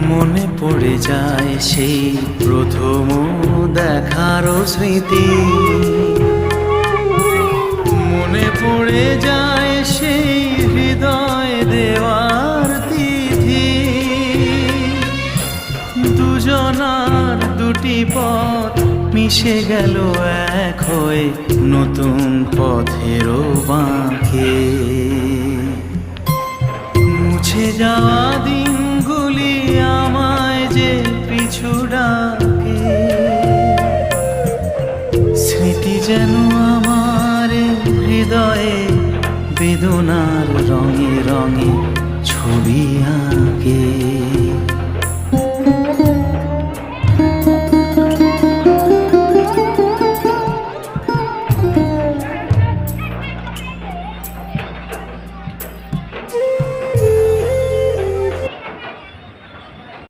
মনে পড়ে যায় সেই প্রথম দেখারও স্মৃতি, মনে পড়ে যায় সেই হৃদয় দেওয়ার তিথি। দুজনার দুটি পথ মিশে গেল এক হয়ে নতুন পথেরও বাঁকে। মুছে যাওয়া দিনগুলি আমায় যে পিছু ডাকে, স্মৃতি যেন আমার হৃদয়ে বেদনার রঙে রঙে ছবি আঁকে।